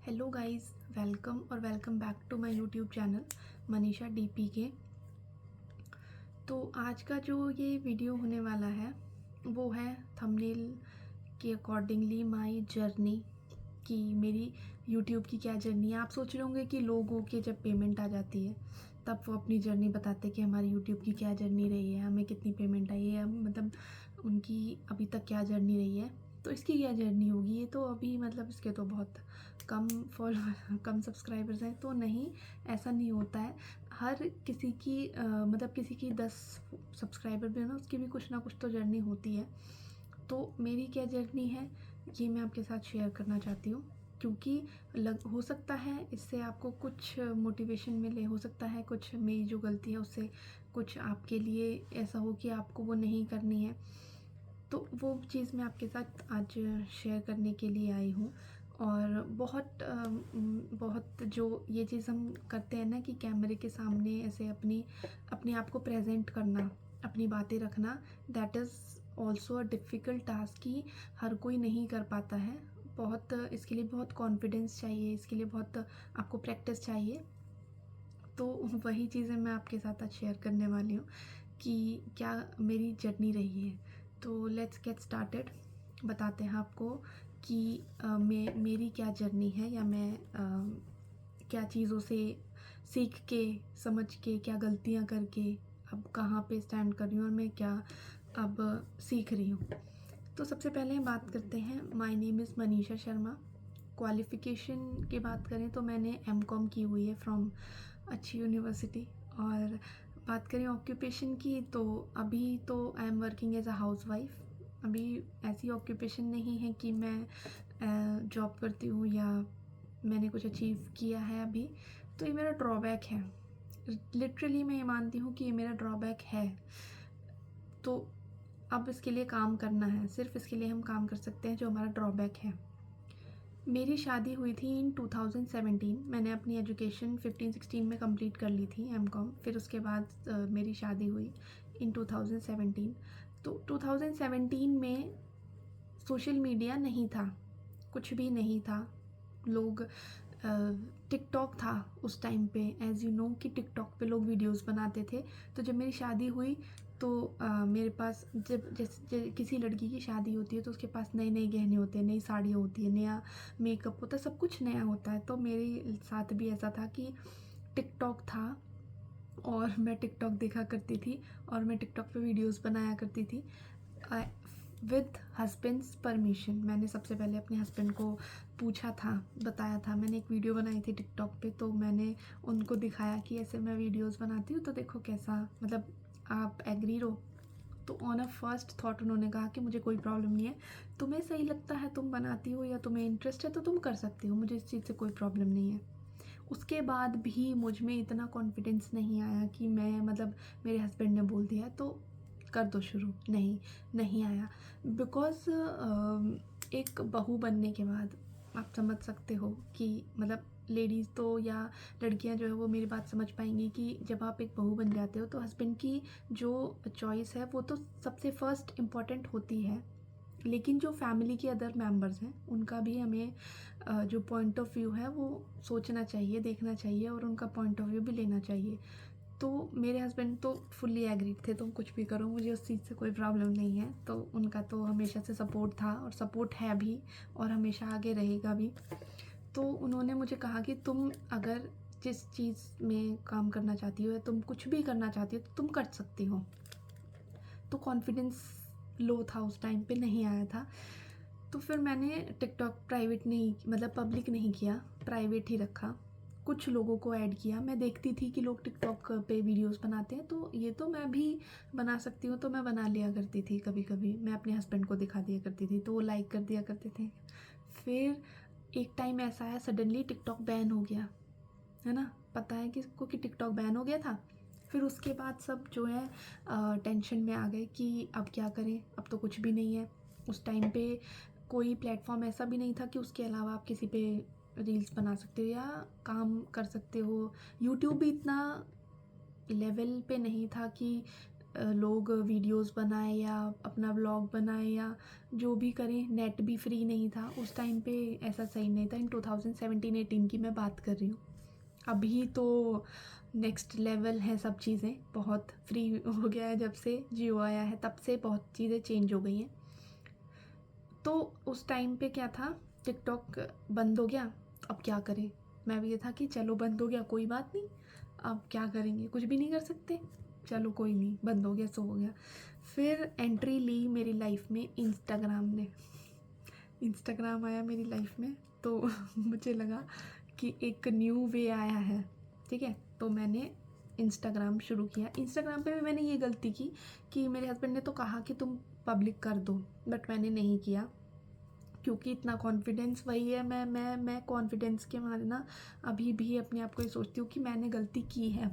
Hello guys, welcome back to my YouTube channel Manisha DP के। तो आज का जो ये वीडियो होने वाला है वो है थंबनेल के अकॉर्डिंगली माय जर्नी, कि मेरी यूट्यूब की क्या जर्नी है। आप सोच रहे होंगे कि लोगों के जब पेमेंट आ जाती है तब वो अपनी जर्नी बताते हैं कि हमारी यूट्यूब की क्या जर्नी रही है, हमें कितनी पेमेंट आई है, मतलब उनकी अभी तक क्या जर्नी रही है। तो इसकी क्या जर्नी होगी, ये तो अभी मतलब इसके तो बहुत कम फॉलोअर कम सब्सक्राइबर्स हैं। तो नहीं, ऐसा नहीं होता है। हर किसी की मतलब किसी की 10 सब्सक्राइबर भी है ना, उसकी भी कुछ ना कुछ तो जर्नी होती है। तो मेरी क्या जर्नी है ये मैं आपके साथ शेयर करना चाहती हूँ, क्योंकि हो सकता है इससे आपको कुछ मोटिवेशन मिले, हो सकता है कुछ मेरी जो गलती है उससे कुछ आपके लिए ऐसा हो कि आपको वो नहीं करनी है। तो वो चीज़ मैं आपके साथ आज शेयर करने के लिए आई हूँ। और बहुत जो ये चीज़ हम करते हैं ना कि कैमरे के सामने ऐसे अपने आप को प्रेजेंट करना, अपनी बातें रखना, that is also a difficult task कि हर कोई नहीं कर पाता है। बहुत इसके लिए बहुत कॉन्फिडेंस चाहिए, इसके लिए बहुत आपको प्रैक्टिस चाहिए। तो वही चीज़ें मैं आपके साथ आज शेयर करने वाली हूँ कि क्या मेरी जर्नी रही है। तो लेट्स गेट स्टार्टेड। बताते हैं आपको कि मेरी क्या जर्नी है, या मैं क्या चीज़ों से सीख के, समझ के, क्या गलतियाँ करके अब कहाँ पे स्टैंड कर रही हूँ और मैं क्या अब सीख रही हूँ। तो सबसे पहले हम बात करते हैं, my name is Manisha Sharma. Qualification की बात करें तो मैंने एमकॉम की हुई है फ्रॉम अच्छी यूनिवर्सिटी। और बात करें ऑक्यूपेशन की तो अभी तो I am working as a house wife. अभी ऐसी ऑक्यूपेशन नहीं है कि मैं जॉब करती हूँ या मैंने कुछ अचीव किया है अभी। तो ये मेरा ड्रॉबैक है, लिटरली मैं ये मानती हूँ कि ये मेरा ड्रॉबैक है। तो अब इसके लिए काम करना है, सिर्फ इसके लिए हम काम कर सकते हैं जो हमारा ड्रॉबैक है। मेरी शादी हुई थी इन 2017। मैंने अपनी एजुकेशन 15-16 में कंप्लीट कर ली थी एमकॉम। फिर उसके बाद मेरी शादी हुई इन 2017। तो 2017 में सोशल मीडिया नहीं था, कुछ भी नहीं था। लोग टिकटॉक था उस टाइम पे, एज़ यू नो कि टिकटॉक पे लोग वीडियोस बनाते थे। तो जब मेरी शादी हुई तो मेरे पास जब जैसे किसी लड़की की शादी होती है तो उसके पास नए नए गहने होते हैं, नई साड़ियाँ होती है, नया मेकअप होता है, सब कुछ नया होता है। तो मेरे साथ भी ऐसा था कि टिकटॉक था और मैं टिकटॉक देखा करती थी और मैं टिकटॉक पे वीडियोस बनाया करती थी विद हस्बैंड्स परमिशन। मैंने सबसे पहले अपने हस्बैंड को पूछा था, बताया था। मैंने एक वीडियो बनाई थी टिकटॉक पे, तो मैंने उनको दिखाया कि ऐसे मैं वीडियोस बनाती हूँ, तो देखो कैसा, मतलब आप एग्री रहो। तो ऑन अ फर्स्ट थॉट उन्होंने कहा कि मुझे कोई प्रॉब्लम नहीं है, तुम्हें सही लगता है, तुम बनाती हो या तुम्हें इंटरेस्ट है तो तुम कर सकती हो, मुझे इस चीज़ से कोई प्रॉब्लम नहीं है। उसके बाद भी मुझ में इतना कॉन्फिडेंस नहीं आया कि मैं, मतलब मेरे हस्बैंड ने बोल दिया तो कर दो शुरू, नहीं आया। बिकॉज़ एक बहू बनने के बाद आप समझ सकते हो कि मतलब लेडीज़ तो या लड़कियां जो है वो मेरी बात समझ पाएंगी कि जब आप एक बहू बन जाते हो तो हस्बैंड की जो चॉइस है वो तो सबसे फर्स्ट इम्पॉर्टेंट होती है। लेकिन जो फैमिली के अदर मेंबर्स हैं उनका भी हमें जो पॉइंट ऑफ व्यू है वो सोचना चाहिए, देखना चाहिए और उनका पॉइंट ऑफ व्यू भी लेना चाहिए। तो मेरे हस्बैंड तो फुल्ली एग्रीड थे, तुम कुछ भी करो, मुझे उस चीज़ से कोई प्रॉब्लम नहीं है। तो उनका तो हमेशा से सपोर्ट था और सपोर्ट है भी और हमेशा आगे रहेगा भी। तो उन्होंने मुझे कहा कि तुम अगर जिस चीज़ में काम करना चाहती हो या तुम कुछ भी करना चाहती हो तो तुम कर सकती हो। तो कॉन्फिडेंस लो था उस टाइम पे, नहीं आया था। तो फिर मैंने टिकटॉक प्राइवेट नहीं, मतलब पब्लिक नहीं किया, प्राइवेट ही रखा। कुछ लोगों को ऐड किया। मैं देखती थी कि लोग टिकटॉक पे वीडियोस बनाते हैं तो ये तो मैं भी बना सकती हूँ, तो मैं बना लिया करती थी। कभी कभी मैं अपने हस्बैंड को दिखा दिया करती थी तो वो लाइक कर दिया करते थे। फिर एक टाइम ऐसा आया, सडनली टिकटॉक बैन हो गया, है ना, पता है किसको कि टिकटॉक बैन हो गया था। फिर उसके बाद सब जो है टेंशन में आ गए कि अब क्या करें, अब तो कुछ भी नहीं है। उस टाइम पे कोई प्लेटफॉर्म ऐसा भी नहीं था कि उसके अलावा आप किसी पे रील्स बना सकते हो या काम कर सकते हो। यूट्यूब भी इतना लेवल पे नहीं था कि लोग वीडियोस बनाएं या अपना व्लॉग बनाएं या जो भी करें, नेट भी फ्री नहीं था उस टाइम पे, ऐसा सही नहीं था। इन 2017-18 की मैं बात कर रही हूँ। अभी तो नेक्स्ट लेवल है सब चीज़ें, बहुत फ्री हो गया है जब से जियो आया है, तब से बहुत चीज़ें चेंज हो गई हैं। तो उस टाइम पे क्या था, टिकटॉक बंद हो गया, अब क्या करें। मैं भी ये था कि चलो बंद हो गया कोई बात नहीं, अब क्या करेंगे, कुछ भी नहीं कर सकते, चलो कोई नहीं, बंद हो गया सो हो गया। फिर एंट्री ली मेरी लाइफ में इंस्टाग्राम ने। इंस्टाग्राम आया मेरी लाइफ में तो मुझे लगा कि एक न्यू वे आया है, ठीक है। तो मैंने इंस्टाग्राम शुरू किया। इंस्टाग्राम पे भी मैंने ये गलती की कि मेरे हस्बैंड ने तो कहा कि तुम पब्लिक कर दो, बट मैंने नहीं किया क्योंकि इतना कॉन्फिडेंस, वही है, मैं कॉन्फिडेंस के मारे ना अभी भी अपने आप को ये सोचती हूँ कि मैंने गलती की है,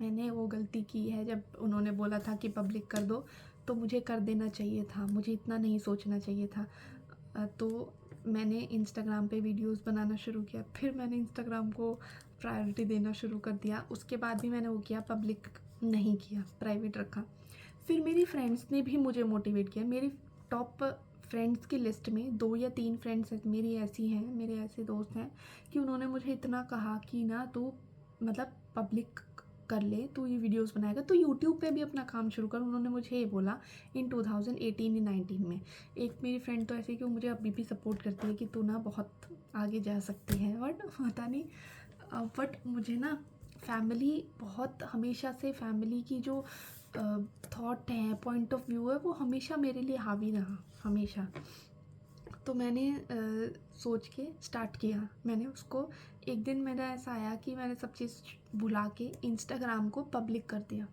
मैंने वो गलती की है। जब उन्होंने बोला था कि पब्लिक कर दो तो मुझे कर देना चाहिए था, मुझे इतना नहीं सोचना चाहिए था। तो मैंने इंस्टाग्राम पे वीडियोस बनाना शुरू किया, फिर मैंने इंस्टाग्राम को प्रायोरिटी देना शुरू कर दिया। उसके बाद भी मैंने वो किया, पब्लिक नहीं किया, प्राइवेट रखा। फिर मेरी फ्रेंड्स ने भी मुझे मोटिवेट किया। मेरी टॉप फ्रेंड्स की लिस्ट में 2 या 3 फ्रेंड्स मेरी ऐसी हैं, मेरे ऐसे दोस्त हैं कि उन्होंने मुझे इतना कहा कि ना तू मतलब पब्लिक कर ले, तू ये वीडियोस बनाएगा तो यूट्यूब पे भी अपना काम शुरू कर। उन्होंने मुझे ये बोला इन 2018-19 में। एक मेरी फ्रेंड तो ऐसी कि वो मुझे अभी भी सपोर्ट करती है कि तू ना बहुत आगे जा सकती है, बट पता नहीं, बट मुझे ना फैमिली बहुत, हमेशा से फैमिली की जो थॉट है, पॉइंट ऑफ व्यू है, वो हमेशा मेरे लिए हावी रहा, हमेशा। तो मैंने सोच के स्टार्ट किया, मैंने उसको, एक दिन मेरा ऐसा आया कि मैंने सब चीज़ भुला के इंस्टाग्राम को पब्लिक कर दिया।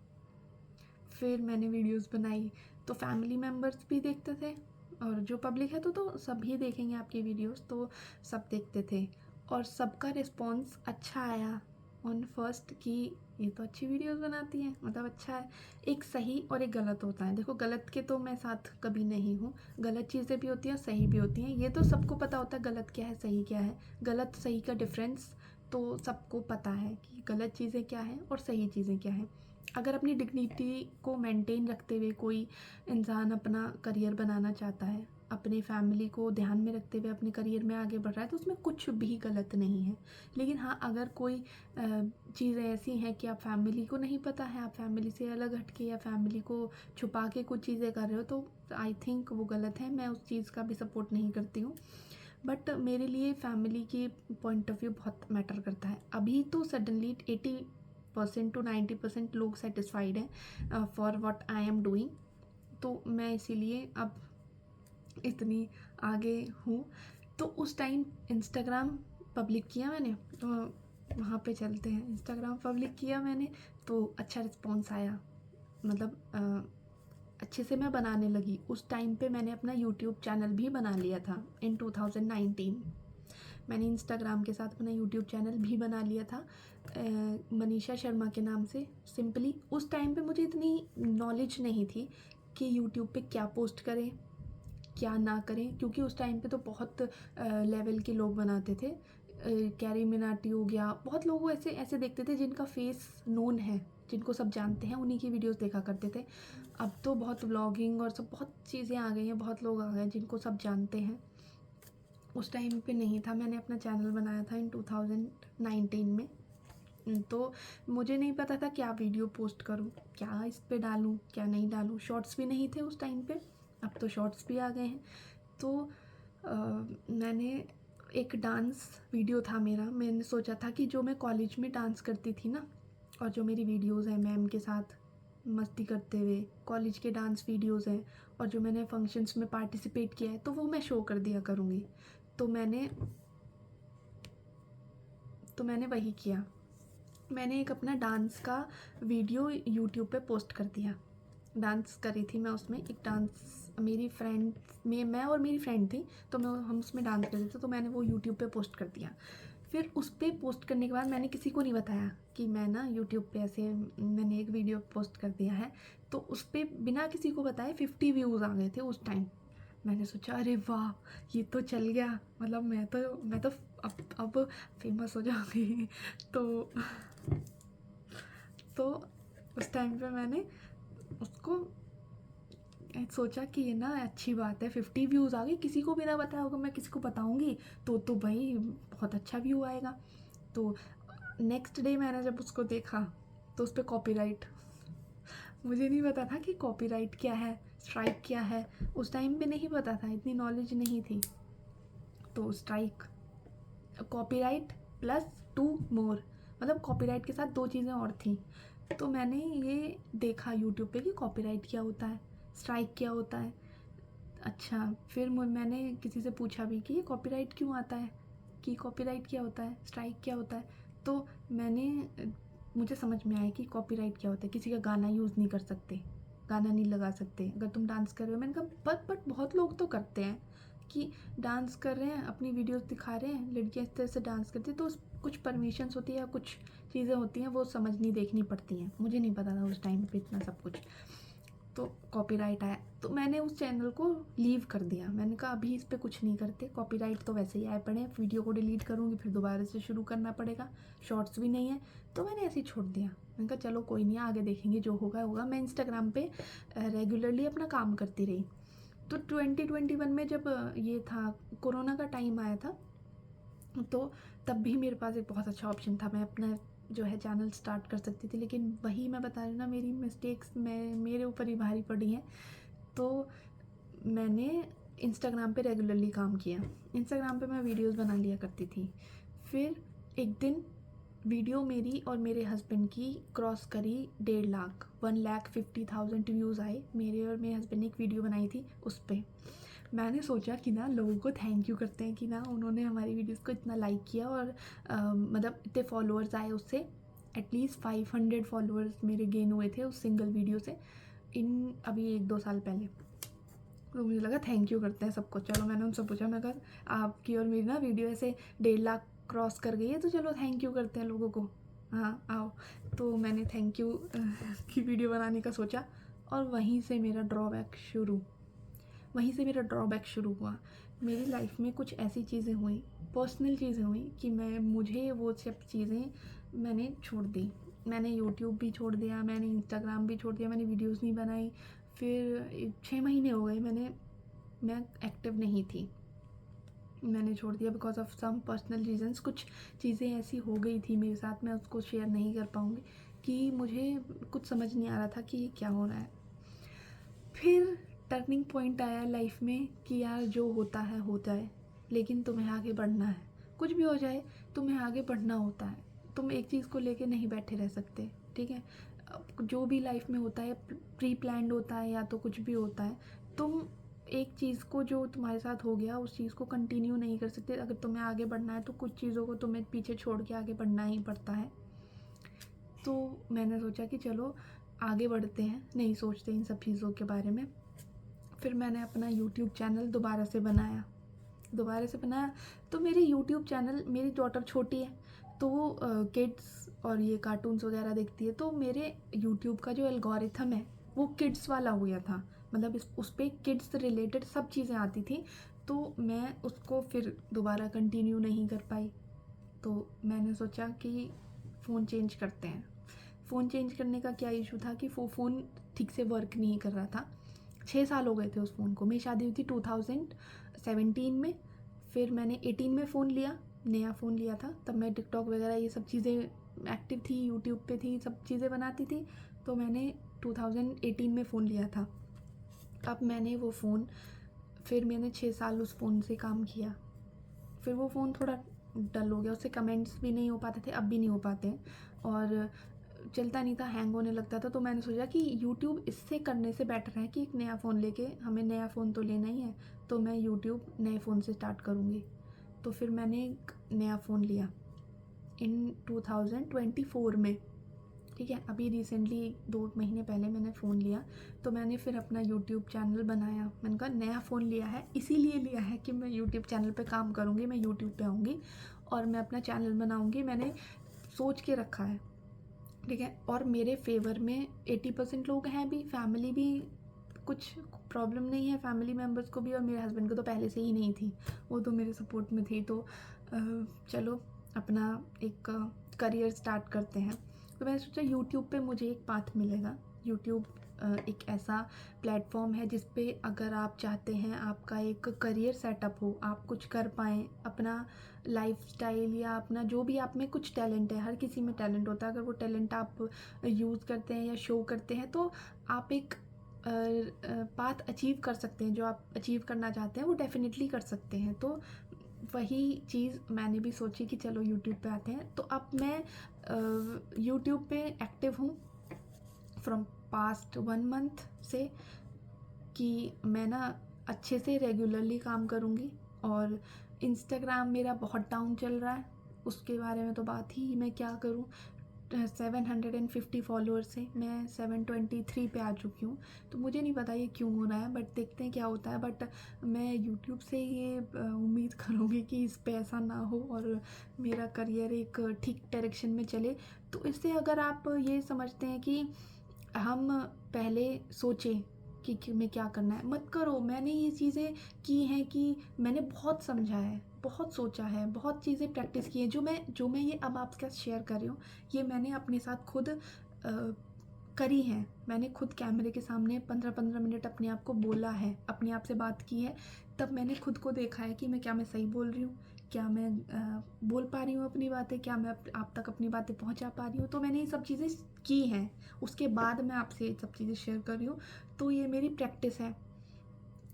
फिर मैंने वीडियोस बनाई तो फैमिली मेम्बर्स भी देखते थे, और जो पब्लिक है तो सभी देखेंगे आपकी वीडियोस, तो सब देखते थे और सबका रिस्पॉन्स अच्छा आया ऑन फर्स्ट कि ये तो अच्छी वीडियोस बनाती है, मतलब अच्छा है। एक सही और एक गलत होता है, देखो गलत के तो मैं साथ कभी नहीं हूँ, गलत चीज़ें भी होती हैं सही भी होती हैं, ये तो सबको पता होता है गलत क्या है सही क्या है। गलत सही का डिफरेंस तो सबको पता है कि गलत चीज़ें क्या हैं और सही चीज़ें क्या हैं। अगर अपनी डिग्निटी को मेंटेन रखते हुए कोई इंसान अपना करियर बनाना चाहता है, अपने फैमिली को ध्यान में रखते हुए अपने करियर में आगे बढ़ रहा है, तो उसमें कुछ भी गलत नहीं है। लेकिन हाँ, अगर कोई चीज़ें ऐसी हैं कि आप फैमिली को नहीं पता है, आप फैमिली से अलग हट के या फैमिली को छुपा के कुछ चीज़ें कर रहे हो, तो आई थिंक वो गलत है। मैं उस चीज़ का भी सपोर्ट नहीं करती हूँ, बट मेरे लिए फैमिली की पॉइंट ऑफ व्यू बहुत मैटर करता है। अभी तो सडनली 80% टू 90% लोग सेटिस्फाइड हैं for what I am doing, तो मैं इसीलिए अब इतनी आगे हूँ। तो उस टाइम इंस्टाग्राम पब्लिक किया मैंने, तो वहाँ पे चलते हैं। इंस्टाग्राम पब्लिक किया मैंने तो अच्छा रिस्पॉन्स आया, मतलब अच्छे से मैं बनाने लगी। उस टाइम पे मैंने अपना यूट्यूब चैनल भी बना लिया था इन 2019। मैंने इंस्टाग्राम के साथ अपना यूट्यूब चैनल भी बना लिया था मनीषा शर्मा के नाम से, सिंपली। उस टाइम पे मुझे इतनी नॉलेज नहीं थी कि यूट्यूब पे क्या पोस्ट करें क्या ना करें, क्योंकि उस टाइम पे तो बहुत लेवल के लोग बनाते थे। कैरी मिनाटी हो गया, बहुत लोग ऐसे ऐसे देखते थे जिनका फेस नोन है, जिनको सब जानते हैं, उन्हीं की वीडियोस देखा करते थे। अब तो बहुत व्लॉगिंग और सब बहुत चीज़ें आ गई हैं, बहुत लोग आ गए हैं जिनको सब जानते हैं। उस टाइम पे नहीं था। मैंने अपना चैनल बनाया था इन 2019 में, तो मुझे नहीं पता था क्या वीडियो पोस्ट करूँ, क्या इस पे डालूँ क्या नहीं डालूँ। शॉर्ट्स भी नहीं थे उस टाइम पे, अब तो शॉर्ट्स भी आ गए हैं। तो मैंने एक डांस वीडियो था मेरा, मैंने सोचा था कि जो मैं कॉलेज में डांस करती थी ना, और जो मेरी वीडियोस हैं मैम के साथ मस्ती करते हुए, कॉलेज के डांस वीडियोस हैं, और जो मैंने फंक्शंस में पार्टिसिपेट किया है, तो वो मैं शो कर दिया करूँगी। तो मैंने वही किया। मैंने एक अपना डांस का वीडियो यूट्यूब पे पोस्ट कर दिया। डांस करी थी मैं उसमें, एक डांस मेरी फ्रेंड में, मैं और मेरी फ्रेंड थी, तो हम उसमें डांस कर रहे थे, तो मैंने वो यूट्यूब पे पोस्ट कर दिया। फिर उस पर पोस्ट करने के बाद मैंने किसी को नहीं बताया कि मैं ना यूट्यूब पे ऐसे मैंने एक वीडियो पोस्ट कर दिया है। तो उस पर बिना किसी को बताए 50 व्यूज़ आ गए थे उस टाइम। मैंने सोचा अरे वाह, ये तो चल गया, मतलब मैं तो अब फेमस हो जाऊँगी। तो उस टाइम पे मैंने उसको सोचा कि ये ना अच्छी बात है, 50 व्यूज़ आ गए, किसी को भी ना बताया होगा, मैं किसी को बताऊंगी तो भाई बहुत अच्छा व्यू आएगा। तो नेक्स्ट डे मैंने जब उसको देखा तो उस पर कॉपीराइट, मुझे नहीं पता था कि कॉपीराइट क्या है, स्ट्राइक क्या है, उस टाइम पे नहीं पता था, इतनी नॉलेज नहीं थी। तो स्ट्राइक, कॉपीराइट प्लस 2 मोर, मतलब कॉपीराइट के साथ 2 चीज़ें और थी। तो मैंने ये देखा यूट्यूब पे कि कॉपीराइट क्या होता है, स्ट्राइक क्या होता है। अच्छा, फिर मैंने किसी से पूछा भी कि ये कॉपीराइट क्यों आता है, कि कॉपीराइट क्या होता है, स्ट्राइक क्या होता है। तो मुझे समझ में आया कि कॉपीराइट क्या होता है, किसी का गाना यूज़ नहीं कर सकते, गाना नहीं लगा सकते अगर तुम डांस कर रहे हो। मैंने कहा बट बहुत लोग तो करते हैं कि डांस कर रहे हैं, अपनी वीडियोस दिखा रहे हैं, लड़कियां इस तरह से डांस करती हैं, तो कुछ परमिशंस होती है या कुछ चीज़ें होती हैं वो समझनी देखनी पड़ती हैं। मुझे नहीं पता था उस टाइम पे इतना सब कुछ। तो कॉपीराइट आया तो मैंने उस चैनल को लीव कर दिया। मैंने कहा अभी इस पर कुछ नहीं करते, कॉपीराइट तो वैसे ही आए पड़े हैं, वीडियो को डिलीट करूँगी फिर दोबारा से शुरू करना पड़ेगा, शॉर्ट्स भी नहीं है, तो मैंने ऐसे ही छोड़ दिया। मैंने कहा चलो कोई नहीं, आगे देखेंगे, जो होगा होगा। मैं इंस्टाग्राम पे रेगुलरली अपना काम करती रही। तो 2021 में जब ये था, कोरोना का टाइम आया था, तो तब भी मेरे पास एक बहुत अच्छा ऑप्शन था, मैं अपना जो है चैनल स्टार्ट कर सकती थी। लेकिन वही मैं बता रही हूँ ना, मेरी मिस्टेक्स मेरे ऊपर ही भारी पड़ी हैं। तो मैंने इंस्टाग्राम पे रेगुलरली काम किया, इंस्टाग्राम पे मैं वीडियोस बना लिया करती थी। फिर एक दिन वीडियो मेरी और मेरे हस्बैंड की क्रॉस करी 1.5 लाख, 1,50,000 व्यूज़ आए। मेरे और मेरे हस्बैंड ने एक वीडियो बनाई थी, उस पर मैंने सोचा कि ना लोगों को थैंक यू करते हैं कि ना उन्होंने हमारी वीडियोस को इतना लाइक किया और मतलब इतने फॉलोअर्स आए उससे। एटलीस्ट 500 फॉलोअर्स मेरे गेन हुए थे उस सिंगल वीडियो से, अभी 1-2 साल पहले। तो मुझे लगा थैंक यू करते हैं सबको। चलो मैंने उनसे पूछा, मैं कहा आपकी और मेरी ना वीडियो ऐसे 1.5 लाख क्रॉस कर गई है, तो चलो थैंक यू करते हैं लोगों को, हाँ आओ। तो मैंने थैंक यू की वीडियो बनाने का सोचा और वहीं से मेरा ड्रॉबैक शुरू हुआ। मेरी लाइफ में कुछ ऐसी चीज़ें हुई, पर्सनल चीज़ें हुई कि मुझे वो सब चीज़ें मैंने छोड़ दी। मैंने यूट्यूब भी छोड़ दिया, मैंने इंस्टाग्राम भी छोड़ दिया, मैंने वीडियोस नहीं बनाई। फिर 6 महीने हो गए मैं एक्टिव नहीं थी, मैंने छोड़ दिया because of some personal reasons. कुछ चीज़ें ऐसी हो गई थी मेरे साथ, मैं उसको शेयर नहीं कर पाऊँगी, कि मुझे कुछ समझ नहीं आ रहा था कि ये क्या हो रहा है। फिर टर्निंग पॉइंट आया लाइफ में कि यार जो होता है हो जाए, लेकिन तुम्हें आगे बढ़ना है, कुछ भी हो जाए तुम्हें आगे बढ़ना होता है। तुम एक चीज़ को लेके नहीं बैठे रह सकते, ठीक है। जो भी लाइफ में होता है प्री प्लान्ड होता है या तो कुछ भी होता है, तुम एक चीज़ को जो तुम्हारे साथ हो गया उस चीज़ को कंटिन्यू नहीं कर सकते। अगर तुम्हें आगे बढ़ना है तो कुछ चीज़ों को तुम्हें पीछे छोड़ के आगे बढ़ना ही पड़ता है। तो मैंने सोचा कि चलो आगे बढ़ते हैं, नहीं सोचते इन सब चीज़ों के बारे में। फिर मैंने अपना यूट्यूब चैनल दोबारा से बनाया। तो मेरे यूट्यूब चैनल, मेरी डॉटर छोटी है तो वो किड्स और ये कार्टून्स वगैरह देखती है, तो मेरे यूट्यूब का जो एल्गोरिथम है वो किड्स वाला हो गया था। मतलब उस पर किड्स रिलेटेड सब चीज़ें आती थी, तो मैं उसको फिर दोबारा कंटिन्यू नहीं कर पाई। तो मैंने सोचा कि फ़ोन चेंज करते हैं। फ़ोन चेंज करने का क्या इशू था कि वो फ़ोन ठीक से वर्क नहीं कर रहा था। 6 साल हो गए थे उस फ़ोन को। मेरी शादी हुई थी 2017 में। फिर मैंने 18 में फ़ोन लिया, नया फ़ोन लिया था। तब मैं टिकटॉक वगैरह ये सब चीज़ें एक्टिव थी, यूट्यूब पे थी, सब चीज़ें बनाती थी। तो मैंने 2018 में फ़ोन लिया था। अब मैंने वो फ़ोन, फिर मैंने 6 साल उस फ़ोन से काम किया। फिर वो फ़ोन थोड़ा डल हो गया, उससे कमेंट्स भी नहीं हो पाते थे, अब भी नहीं हो पाते हैं, और चलता नहीं था, हैंग होने लगता था। तो मैंने सोचा कि यूट्यूब इससे करने से बेटर है कि एक नया फ़ोन लेके, हमें नया फ़ोन तो लेना ही है, तो मैं यूट्यूब नए फ़ोन से स्टार्ट करूँगी। तो फिर मैंने एक नया फ़ोन लिया इन 2024 में, ठीक है। अभी रिसेंटली 2 महीने पहले मैंने फ़ोन लिया। तो मैंने फिर अपना यूट्यूब चैनल बनाया। मैंने कहा नया फ़ोन लिया है, इसीलिए लिया है कि मैं यूट्यूब चैनल पे काम करूँगी, मैं यूट्यूब पे आऊँगी और मैं अपना चैनल बनाऊँगी। मैंने सोच के रखा है, ठीक है। और मेरे फेवर में 80% लोग हैं भी, फैमिली भी, कुछ प्रॉब्लम नहीं है फैमिली मेम्बर्स को भी, और मेरे हस्बैंड को तो पहले से ही नहीं थी, वो तो मेरे सपोर्ट में थी। तो चलो अपना एक करियर स्टार्ट करते हैं। तो मैंने सोचा यूट्यूब पे मुझे एक पाथ मिलेगा, यूट्यूब एक ऐसा प्लेटफॉर्म है जिस पे अगर आप चाहते हैं आपका एक करियर सेटअप हो, आप कुछ कर पाएँ, अपना लाइफ़स्टाइल या अपना जो भी आप में कुछ टैलेंट है, हर किसी में टैलेंट होता है, अगर वो टैलेंट आप यूज़ करते हैं या शो करते हैं तो आप एक पाथ अचीव कर सकते हैं, जो आप अचीव करना चाहते हैं वो डेफ़िनेटली कर सकते हैं। तो वही चीज़ मैंने भी सोची कि चलो यूट्यूब पे आते हैं। तो अब मैं यूट्यूब पे एक्टिव हूँ फ्रॉम पास्ट 1 मंथ से, कि मैं ना अच्छे से रेगुलरली काम करूँगी। और इंस्टाग्राम मेरा बहुत डाउन चल रहा है, उसके बारे में तो बात ही मैं क्या करूँ। 750 फॉलोअर्स से मैं 723 पे आ चुकी हूँ। तो मुझे नहीं पता ये क्यों हो रहा है, बट देखते हैं क्या होता है। बट मैं यूट्यूब से ये उम्मीद करूँगी कि इस पे ऐसा ना हो और मेरा करियर एक ठीक डायरेक्शन में चले। तो इससे अगर आप ये समझते हैं कि हम पहले सोचें कि हमें क्या करना है, मत करो। मैंने ये चीज़ें की हैं कि मैंने बहुत समझा है, बहुत सोचा है, बहुत चीज़ें प्रैक्टिस की हैं। जो मैं ये अब आपके साथ शेयर कर रही हूँ, ये मैंने अपने साथ खुद करी हैं। मैंने खुद कैमरे के सामने 15-15 मिनट अपने आप को बोला है, अपने आप से बात की है। तब मैंने खुद को देखा है कि मैं सही बोल रही हूँ, क्या मैं बोल पा रही हूँ अपनी बातें, क्या मैं आप तक अपनी बातें पहुँचा पा रही हूँ। तो मैंने ये सब चीज़ें की हैं, उसके बाद मैं आपसे ये सब चीज़ें शेयर कर रही हूँ। तो ये मेरी प्रैक्टिस है।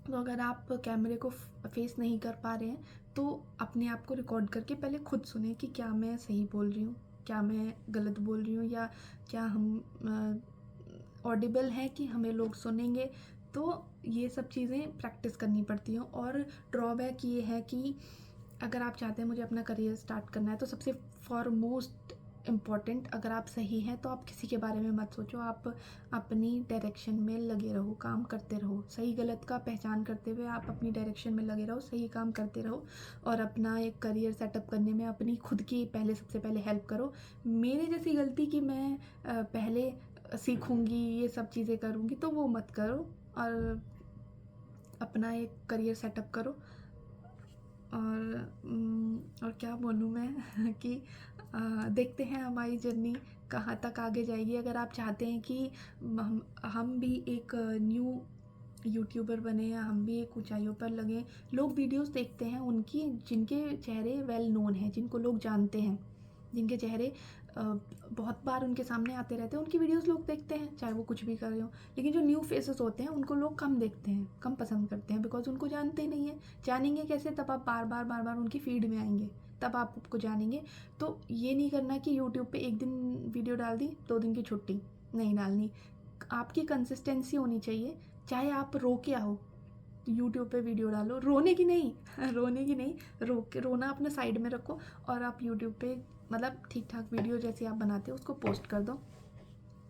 तो अगर आप कैमरे को फेस नहीं कर पा रहे हैं तो अपने आप को रिकॉर्ड करके पहले खुद सुने कि क्या मैं सही बोल रही हूँ, क्या मैं गलत बोल रही हूँ, या क्या हम ऑडिबल हैं कि हमें लोग सुनेंगे। तो ये सब चीज़ें प्रैक्टिस करनी पड़ती हैं। और ड्रॉबैक ये है कि अगर आप चाहते हैं मुझे अपना करियर स्टार्ट करना है, तो सबसे फॉरमोस्ट इम्पॉर्टेंट, अगर आप सही हैं तो आप किसी के बारे में मत सोचो, आप अपनी डायरेक्शन में लगे रहो, काम करते रहो। सही गलत का पहचान करते हुए आप अपनी डायरेक्शन में लगे रहो, सही काम करते रहो और अपना एक करियर सेटअप करने में अपनी खुद की सबसे पहले हेल्प करो। मेरे जैसी गलती कि मैं पहले सीखूँगी, ये सब चीज़ें करूँगी, तो वो मत करो और अपना एक करियर सेटअप करो। और क्या बोलूँ मैं कि देखते हैं हमारी जर्नी कहाँ तक आगे जाएगी। अगर आप चाहते हैं कि हम भी एक न्यू यूट्यूबर बने या हम भी एक ऊंचाइयों पर लगें, लोग वीडियोस देखते हैं उनकी जिनके चेहरे वेल नोन हैं, जिनको लोग जानते हैं, जिनके चेहरे बहुत बार उनके सामने आते रहते हैं, उनकी वीडियोस लोग देखते हैं चाहे वो कुछ भी कर रहे हो। लेकिन जो न्यू फेसेस होते हैं उनको लोग कम देखते हैं, कम पसंद करते हैं, बिकॉज उनको जानते ही नहीं है। जानेंगे कैसे? तब आप बार बार उनकी फीड में आएंगे, तब आप आपको जानेंगे। तो ये नहीं करना कि यूट्यूब पे एक दिन वीडियो डाल दी, 2 दिन की छुट्टी नहीं डालनी। आपकी कंसिस्टेंसी होनी चाहिए, चाहे आप रो के आओ यूट्यूब पे वीडियो डालो, रोने की नहीं रोने की नहीं, रोना अपने साइड में रखो और आप यूट्यूब पे मतलब ठीक ठाक वीडियो जैसे आप बनाते हो उसको पोस्ट कर दो।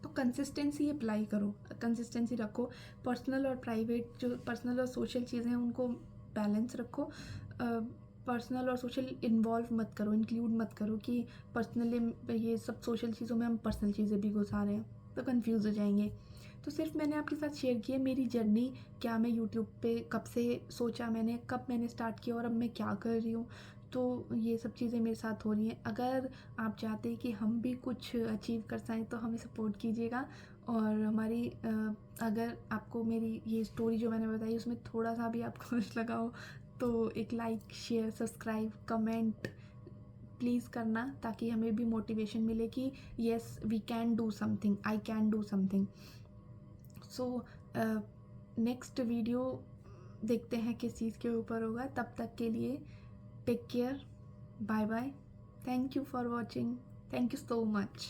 तो कंसिस्टेंसी अप्लाई करो, कंसिस्टेंसी रखो। पर्सनल और प्राइवेट, जो पर्सनल और सोशल चीज़ें हैं उनको बैलेंस रखो। पर्सनल और सोशल इन्वॉल्व मत करो, इंक्लूड मत करो कि पर्सनली ये सब सोशल चीज़ों में हम पर्सनल चीज़ें भी घुसा रहे हैं, तो कंफ्यूज हो जाएंगे। तो सिर्फ मैंने आपके साथ शेयर किया मेरी जर्नी, क्या मैं यूट्यूब पे कब से सोचा मैंने, कब मैंने स्टार्ट किया और अब मैं क्या कर रही हूँ। तो ये सब चीज़ें मेरे साथ हो रही हैं। अगर आप चाहते हैं कि हम भी कुछ अचीव कर पाएँ तो हमें सपोर्ट कीजिएगा। और हमारी अगर आपको मेरी ये स्टोरी जो मैंने बताई उसमें थोड़ा सा भी आपको कुछ लगा हो तो एक like, share, subscribe, comment please करना, ताकि हमें भी मोटिवेशन मिले कि yes we can do something, I can do something. So next video देखते हैं किस चीज़ के ऊपर होगा। तब तक के लिए take care, bye bye, thank you for watching, thank you so much.